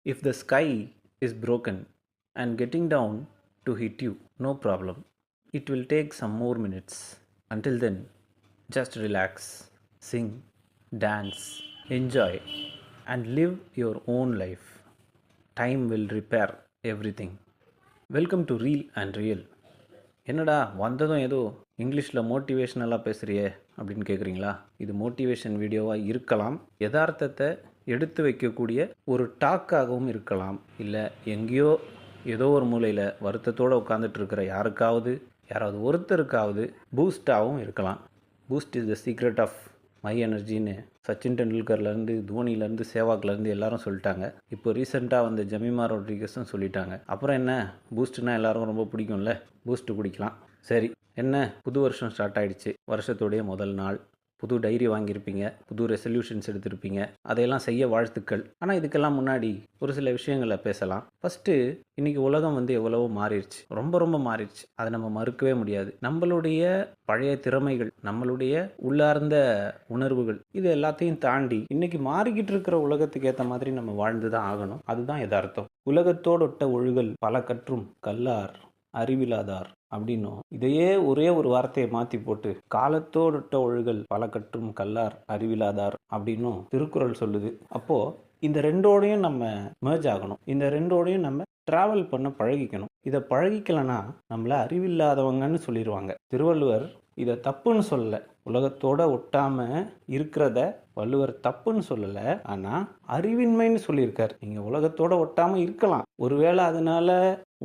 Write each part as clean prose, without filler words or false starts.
If the sky is broken and getting down to hit you, no problem. It will take some more minutes. Until then, just relax, sing, dance, enjoy, and live your own life. Time will repair everything. Welcome to reel and real. என்னடா வந்ததும் ஏதோ இங்கிலீஷில் மோட்டிவேஷ்னலாக பேசுகிறியே அப்படின்னு கேட்குறீங்களா? இது motivation வீடியோவாக இருக்கலாம், யதார்த்தத்தை எடுத்து வைக்கக்கூடிய ஒரு டாக்காகவும் இருக்கலாம், இல்லை எங்கேயோ ஏதோ ஒரு மூலையில் வருத்தத்தோடு உட்காந்துட்டு இருக்கிற யாராவது ஒருத்தருக்காவது பூஸ்டாகவும் இருக்கலாம். Boost is the secret of my எனர்ஜின்னு சச்சின் டெண்டுல்கர்லேருந்து தோனியிலேருந்து சேவாக்லேருந்து எல்லாரும் சொல்லிட்டாங்க. இப்போ ரீசெண்டாக வந்த ஜமீமா ரோட்ரிகஸும் சொல்லிட்டாங்க. அப்புறம் என்ன, பூஸ்ட்னா எல்லாருக்கும் ரொம்ப பிடிக்கும்ல, பூஸ்ட்டு குடிக்கலாம். சரி, என்ன புது வருஷம் ஸ்டார்ட் ஆகிடுச்சு, வருஷத்துடைய முதல் நாள். புது டைரி வாங்கியிருப்பீங்க, புது ரெசல்யூஷன்ஸ் எடுத்திருப்பீங்க, அதையெல்லாம் செய்ய வாழ்த்துக்கள். ஆனால் இதுக்கெல்லாம் முன்னாடி ஒரு சில விஷயங்களை பேசலாம். ஃபஸ்ட்டு, இன்றைக்கி உலகம் எவ்வளவோ மாறிடுச்சு, ரொம்ப மாறிடுச்சு. அதை நம்ம மறுக்கவே முடியாது. நம்மளுடைய பழைய திறமைகள், நம்மளுடைய உள்ளார்ந்த உணர்வுகள், இது எல்லாத்தையும் தாண்டி இன்றைக்கி மாறிக்கிட்டு இருக்கிற உலகத்துக்கு ஏற்ற மாதிரி நம்ம வாழ்ந்து தான் ஆகணும். அதுதான் யதார்த்தம். உலகத்தோடொட்ட ஒழுகல் பல கற்றும் கல்லார் அறிவிலாதார் அப்படின்னும், இதையே ஒரே ஒரு வார்த்தையை மாற்றி போட்டு காலத்தோடொட்ட ஒழுகல் பல கற்றும் கல்லார் அறிவிலாதார் அப்படின்னும் திருக்குறள் சொல்லுது. அப்போது இந்த ரெண்டோடையும் நம்ம மேர்ஜ் ஆகணும், இந்த ரெண்டோடையும் நம்ம ட்ராவல் பண்ண பழகிக்கணும். இதை பழகிக்கலன்னா நம்மள அறிவில்லாதவங்கன்னு சொல்லிடுவாங்க. திருவள்ளுவர் இதை தப்புன்னு சொல்லலை, உலகத்தோட ஒட்டாம இருக்கிறத வள்ளுவர் தப்புன்னு சொல்லலை, ஆனால் அறிவின்மைன்னு சொல்லியிருக்கார். நீங்கள் உலகத்தோட ஒட்டாம இருக்கலாம், ஒருவேளை அதனால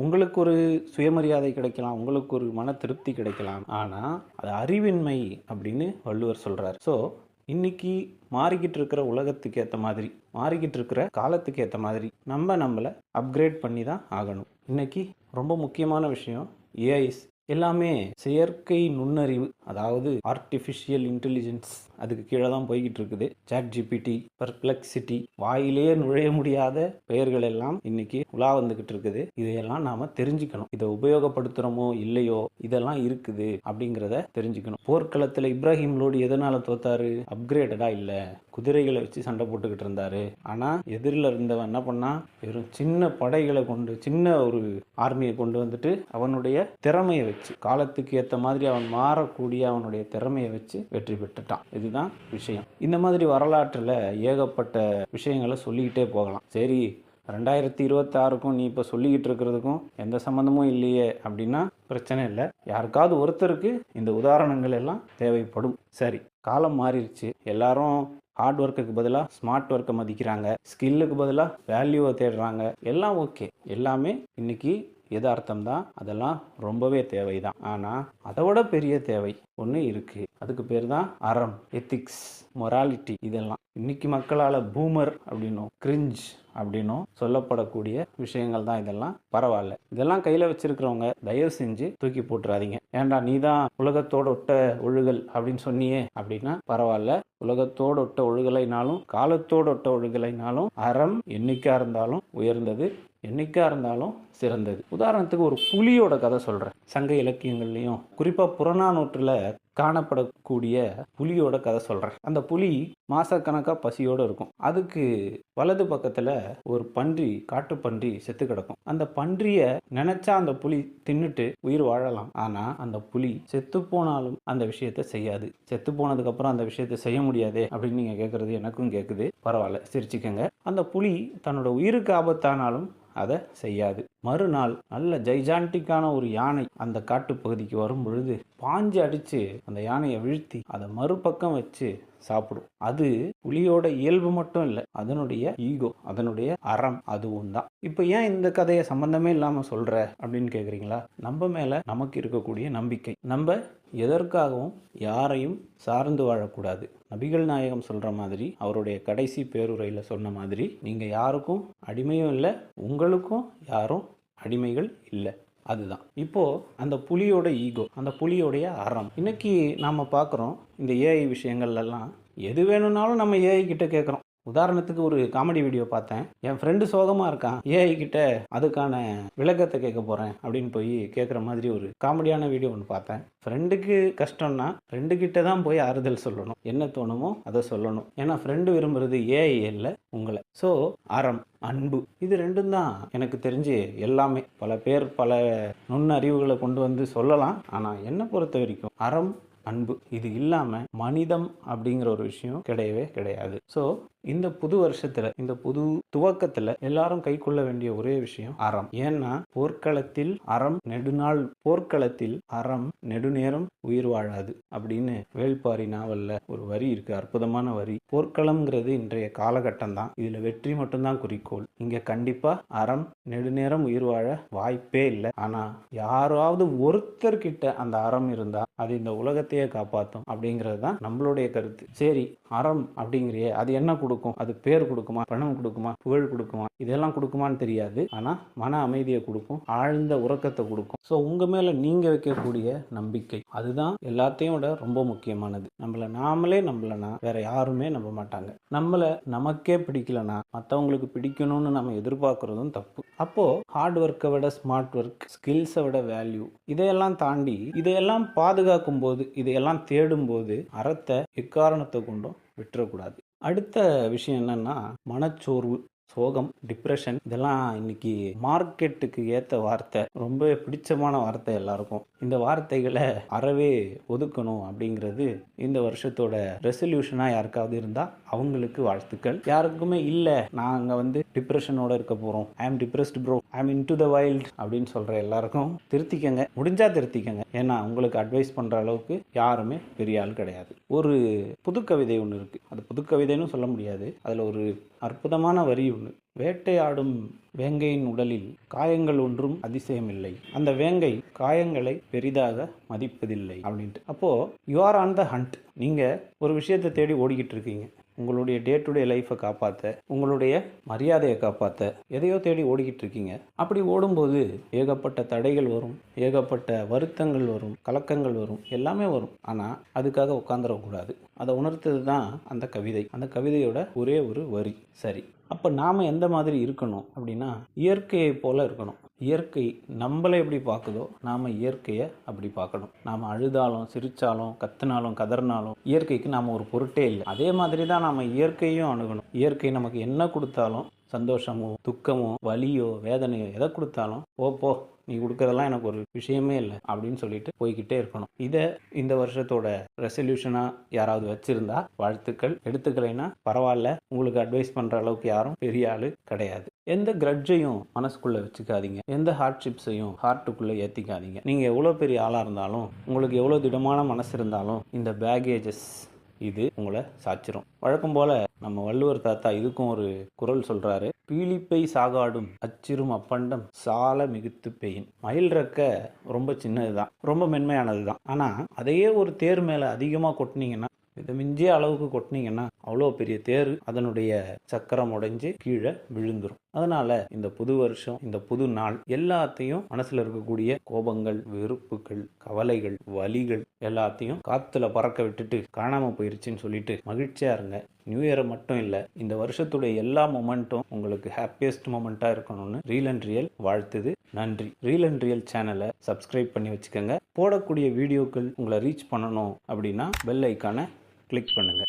உங்களுக்கு ஒரு சுயமரியாதை கிடைக்கலாம், உங்களுக்கு ஒரு மன திருப்தி கிடைக்கலாம், ஆனால் அது அறிவின்மை அப்படின்னு வள்ளுவர் சொல்கிறார். ஸோ இன்னைக்கு மாறிக்கிட்டு இருக்கிற உலகத்துக்கு ஏற்ற மாதிரி, மாறிக்கிட்டு இருக்கிற காலத்துக்கு ஏற்ற மாதிரி நம்மளை அப்கிரேட் பண்ணி தான் ஆகணும். இன்னைக்கு ரொம்ப முக்கியமான விஷயம் ஏஐஸ். எல்லாமே செயற்கை நுண்ணறிவு, அதாவது ஆர்டிஃபிஷியல் இன்டெலிஜென்ஸ், அதுக்கு கீழே தான் போய்கிட்டு இருக்குது. சாட் ஜிபிடி, பர்ப்ளெக்சிட்டி, வாயிலே நுழைய முடியாத பெயர்கள் எல்லாம் இன்னைக்கு உலா வந்துகிட்டு இருக்குது. இதையெல்லாம் நாம தெரிஞ்சுக்கணும். இதை உபயோகப்படுத்துகிறோமோ இல்லையோ, இதெல்லாம் இருக்குது அப்படிங்கிறத தெரிஞ்சுக்கணும். போர்க்களத்தில் இப்ராஹிம் லோடி எதனால தோத்தாரு? அப்கிரேடடா இல்லை, குதிரைகளை வச்சு சண்டை போட்டுக்கிட்டு இருந்தாரு. ஆனால் எதிரில் இருந்தவன் என்ன பண்ணா, வெறும் சின்ன படைகளை கொண்டு, சின்ன ஒரு ஆர்மியை கொண்டு வந்துட்டு அவனுடைய திறமையை வச்சு, காலத்துக்கு ஏற்ற மாதிரி அவன் மாறக்கூடிய அவனுடைய திறமையை வச்சு வெற்றி பெற்றுட்டான். இதுதான் விஷயம். இந்த மாதிரி வரலாற்றில் ஏகப்பட்ட விஷயங்களை சொல்லிக்கிட்டே போகலாம். சரி, 2026க்கும் நீ இப்போ சொல்லிக்கிட்டு இருக்கிறதுக்கும் எந்த சம்மந்தமும் இல்லையே அப்படின்னா பிரச்சனை இல்லை. யாருக்காவது ஒருத்தருக்கு இந்த உதாரணங்கள் எல்லாம் தேவைப்படும். சரி, காலம் மாறிடுச்சு. எல்லாரும் ஹார்ட் ஒர்க்குக்கு பதிலாக ஸ்மார்ட் ஒர்க்கை மதிக்கிறாங்க, ஸ்கில்லுக்கு பதிலாக வேல்யூவை தேடுறாங்க. எல்லாம் ஓகே, எல்லாமே இன்னைக்கு யதார்த்தம் தான், அதெல்லாம் ரொம்பவே தேவைதான். ஆனால் அதை விட பெரிய தேவை ஒன்று இருக்குது. அதுக்கு பேர் தான் அறம், எத்திக்ஸ், மொராலிட்டி. இதெல்லாம் இன்னைக்கு மக்களால் பூமர் அப்படின்னும் கிரிஞ்ச் அப்படின்னும் சொல்லப்படக்கூடிய விஷயங்கள் தான். இதெல்லாம் பரவாயில்ல, இதெல்லாம் கையில் வச்சிருக்கிறவங்க தயவு செஞ்சு தூக்கி போட்டுறாதீங்க. ஏண்டா நீ தான் உலகத்தோட ஒட்ட ஒழுகல் அப்படின்னு சொன்னியே அப்படின்னா பரவாயில்ல. உலகத்தோடு ஒட்ட ஒழுகலைனாலும் காலத்தோடு ஒட்ட ஒழுகலைனாலும் அறம் என்னைக்கா இருந்தாலும் உயர்ந்தது, என்னைக்கா இருந்தாலும் சிறந்தது. உதாரணத்துக்கு ஒரு புலியோட கதை சொல்கிறேன். சங்க இலக்கியங்கள்லையும் குறிப்பாக புறநானூற்றில் காணப்படக்கூடிய புலியோட கதை சொல்கிறேன். அந்த புலி மாசக்கணக்காக பசியோடு இருக்கும். அதுக்கு வலது பக்கத்தில் ஒரு பன்றி, காட்டுப்பன்றி செத்து கிடக்கும். அந்த பன்றியை நினைச்சா அந்த புலி தின்னுட்டு உயிர் வாழலாம். ஆனால் அந்த புலி செத்து போனாலும் அந்த விஷயத்தை செய்யாது. செத்து போனதுக்கப்புறம் அந்த விஷயத்தை செய்ய முடியாதே அப்படின்னு நீங்கள் கேட்குறது எனக்கும் கேட்குது. பரவாயில்ல, சிரிச்சுக்கங்க. அந்த புலி தன்னோட உயிருக்கு ஆபத்தானாலும் அதை செய்யாது. மறுநாள் நல்ல ஜைஜாண்டிக்கான ஒரு யானை அந்த காட்டுப்பகுதிக்கு வரும் பொழுது பாஞ்சு அடித்து அந்த யானையை வீழ்த்தி அதை மறுபக்கம் வச்சு சாப்பிடும். அது புலியோட இயல்பு மட்டும் இல்லை, அதனுடைய ஈகோ, அதனுடைய அறம் அதுவும் தான். இப்போ ஏன் இந்த கதையை சம்பந்தமே இல்லாமல் சொல்கிற அப்படின்னு கேட்குறீங்களா? நம்ம மேலே நமக்கு இருக்கக்கூடிய நம்பிக்கை. நம்ம எதற்காகவும் யாரையும் சார்ந்து வாழக்கூடாது. நபிகள் நாயகம் சொல்கிற மாதிரி, அவருடைய கடைசி பேருரையில் சொன்ன மாதிரி, நீங்கள் யாருக்கும் அடிமையும் இல்லை, உங்களுக்கும் யாரும் அடிமைகள் இல்லை. அதுதான் இப்போது அந்த புலியோட ஈகோ, அந்த புலியோடைய அறம். இன்னைக்கு நாம் பார்க்குறோம் இந்த ஏஐ விஷயங்கள்லாம். எது வேணும்னாலும் நம்ம ஏஐ கிட்ட கேட்குறோம். உதாரணத்துக்கு ஒரு காமெடி வீடியோ பார்த்தேன். என் ஃப்ரெண்டு சோகமாக இருக்கான், ஏஐ கிட்ட அதுக்கான விளக்கத்தை கேட்க போகிறேன் அப்படின்னு போய் கேட்குற மாதிரி ஒரு காமெடியான வீடியோ ஒன்று பார்த்தேன். ஃப்ரெண்டுக்கு கஷ்டம்னா ஃப்ரெண்டு கிட்ட தான் போய் ஆறுதல் சொல்லணும், என்ன தோணுமோ அதை சொல்லணும். ஏன்னா ஃப்ரெண்டு விரும்புறது ஏஐ இல்லை, உங்களை. ஸோ அறம், அன்பு, இது ரெண்டும் தான் எனக்கு தெரிஞ்சு எல்லாமே. பல பேர் பல நுண்ணறிவுகளை கொண்டு வந்து சொல்லலாம். ஆனால் என்னை பொறுத்த வரைக்கும் அறம், அன்பு இது இல்லாம மனிதம் அப்படிங்கிற ஒரு விஷயம் கிடையவே கிடையாது. ஸோ இந்த புது வருஷத்துல, இந்த புது துவக்கத்துல எல்லாரும் கை கொள்ள வேண்டிய ஒரே விஷயம் அறம். ஏன்னா போர்க்களத்தில் அறம் நெடுநாள், போர்க்களத்தில் அறம் நெடுநேரம் உயிர் வாழாது அப்படின்னு வேள்பாரி நாவல்ல ஒரு வரி இருக்கு, அற்புதமான வரி. போர்க்களம்ங்கிறது இன்றைய காலகட்டம் தான், இதுல வெற்றி மட்டும்தான் குறிக்கோள். இங்க கண்டிப்பா அறம் நெடுநேரம் உயிர் வாழ வாய்ப்பே இல்லை. ஆனா யாராவது ஒருத்தர்கிட்ட அந்த அறம் இருந்தா அது இந்த உலகத்தையே காப்பாற்றும் அப்படிங்கிறது தான் நம்மளுடைய கருத்து. சரி, அறம் அப்படிங்கிறியே, அது என்ன கொடுக்கும்? அது பேர் கொடுக்குமா, பணம் கொடுக்குமா, புகழ் கொடுக்குமா? இதெல்லாம் கொடுக்குமான்னு தெரியாது. ஆனா மன அமைதியை கொடுக்கும், ஆழ்ந்த உறக்கத்தை கொடுக்கும். ஸோ உங்க மேல நீங்க வைக்கக்கூடிய நம்பிக்கை அதுதான் எல்லாத்தையும் விட ரொம்ப முக்கியமானது. நம்மளை நாமளே நம்பலனா வேற யாருமே நம்ப மாட்டாங்க. நம்மளை நமக்கே பிடிக்கலனா மற்றவங்களுக்கு பிடிக்கணும்னு நம்ம எதிர்பார்க்கறதும் தப்பு. அப்போ ஹார்ட் ஒர்க்கை விட ஸ்மார்ட் ஒர்க், ஸ்கில்ஸை விட வேல்யூ, இதையெல்லாம் தாண்டி இதையெல்லாம் பாதுகாக்கும் போது, இதையெல்லாம் தேடும் போது அறத்தை எக்காரணத்தை கொண்டும் விட்டுறக்கூடாது. அடுத்த விஷயம் என்னன்னா மனச்சோர்வு, சோகம், டிப்ரெஷன், இதெல்லாம் இன்னைக்கு மார்க்கெட்டுக்கு ஏற்ற வார்த்தை, ரொம்ப பிடிச்சமான வார்த்தை எல்லாருக்கும். இந்த வார்த்தைகளை அறவே ஒதுக்கணும் அப்படிங்கிறது இந்த வருஷத்தோட ரெசல்யூஷனா யாருக்காவது இருந்தா அவங்களுக்கு வாழ்த்துக்கள். யாருக்குமே இல்லை நாங்கள் டிப்ரெஷனோட இருக்க போறோம், ஐ ஆம் டிப்ரெஸ்ட் ப்ரோ, ஐ ஆம் இன்டு த வைல்ட் அப்படின்னு சொல்ற எல்லாருக்கும் திருத்திக்கங்க, முடிஞ்சா திருத்திக்கங்க. ஏன்னா உங்களுக்கு அட்வைஸ் பண்ற அளவுக்கு யாருமே பெரிய ஆள் கிடையாது. ஒரு புது கவிதை ஒன்று இருக்கு, அது புது கவிதைன்னு சொல்ல முடியாது, அதுல ஒரு அற்புதமான வரி ஒன்று. வேட்டையாடும் வேங்கையின் உடலில் காயங்கள் ஒன்றும் அதிசயமில்லை, அந்த வேங்கை காயங்களை பெரிதாக மதிப்பதில்லை அப்படின்ட்டு. அப்போ you are on the hunt. நீங்க ஒரு விஷயத்தை தேடி ஓடிக்கிட்டு இருக்கீங்க, உங்களுடைய டே டு டே லைஃப்பை காப்பாற்ற, உங்களுடைய மரியாதையை காப்பாற்ற எதையோ தேடி ஓடிக்கிட்டு இருக்கீங்க. அப்படி ஓடும்போது ஏகப்பட்ட தடைகள் வரும், ஏகப்பட்ட வருத்தங்கள் வரும், கலக்கங்கள் வரும், எல்லாமே வரும். ஆனால் அதுக்காக உட்காந்துடக்கூடாது. அதை உணர்த்தது தான் அந்த கவிதை. அந்த கவிதையோட ஒரே ஒரு வரி. சரி, அப்போ நாம் எந்த மாதிரி இருக்கணும் அப்படின்னா இயற்கையை போல இருக்கணும். இயற்கை நம்மளை எப்படி பார்க்குதோ நாம் இயற்கையை அப்படி பார்க்கணும். நாம் அழுதாலும் சிரித்தாலும் கத்துனாலும் கதறினாலும் இயற்கைக்கு நாம் ஒரு பொருட்டே இல்லை. அதே மாதிரி தான் நாம் இயற்கையும் அணுகணும். இயற்கை நமக்கு என்ன கொடுத்தாலும், சந்தோஷமோ துக்கமோ வலியோ வேதனையோ எதை கொடுத்தாலும் போ நீ கொடுக்கறதெல்லாம் எனக்கு ஒரு விஷயமே இல்லை அப்படின்னு சொல்லிட்டு போய்கிட்டே இருக்கணும். இதை இந்த வருஷத்தோட ரெசல்யூஷனாக யாராவது வச்சிருந்தா வாழ்த்துக்கள். எடுத்துக்கலைன்னா பரவாயில்ல, உங்களுக்கு அட்வைஸ் பண்ணுற அளவுக்கு யாரும் பெரிய ஆள் கிடையாது. எந்த கிரட்ஜையும் மனசுக்குள்ளே வச்சுக்காதீங்க, எந்த ஹார்ட்ஷிப்ஸையும் ஹார்ட்டுக்குள்ளே ஏற்றிக்காதீங்க. நீங்கள் எவ்வளோ பெரிய ஆளாக இருந்தாலும், உங்களுக்கு எவ்வளோ திடமான மனசு இருந்தாலும், இந்த பேகேஜஸ் இது உங்களை சாச்சிரும். வழக்கம் போல நம்ம வள்ளுவர் தாத்தா இதுக்கும் ஒரு குறள் சொல்றாரு. பீலிப்பை சாகாடும் அச்சிரும் அப்பண்டம் சால மிகுத்து பெயின். மயில் ரெக்க ரொம்ப சின்னதுதான், ரொம்ப மென்மையானதுதான். ஆனா அதையே ஒரு தேர் மேல அதிகமா கொட்டினீங்கன்னா, இதை மிஞ்சிய அளவுக்கு கொட்டினீங்கன்னா அவ்வளோ பெரிய தேர் அதனுடைய சக்கரம் உடைஞ்சு கீழே விழுந்துரும். அதனால இந்த புது வருஷம், இந்த புது நாள் எல்லாத்தையும் மனசுல இருக்கக்கூடிய கோபங்கள், வெறுப்புகள், கவலைகள், வலிகள் எல்லாத்தையும் காத்துல பறக்க விட்டுட்டு காணாம போயிருச்சுன்னு சொல்லிட்டு மகிழ்ச்சியா இருங்க. நியூ இயரை மட்டும் இல்லை, இந்த வருஷத்துடைய எல்லா மொமெண்ட்டும் உங்களுக்கு ஹாப்பியஸ்ட் மொமெண்ட்டா இருக்கணும்னு ரீல் அண்ட் ரியல் வாழ்த்துது. நன்றி. ரீல் அண்ட் ரியல் சேனலை சப்ஸ்கிரைப் பண்ணி வச்சுக்கோங்க. போடக்கூடிய வீடியோக்கள் உங்களை ரீச் பண்ணணும் அப்படின்னா பெல் ஐக்கானை கிளிக் பண்ணுங்க.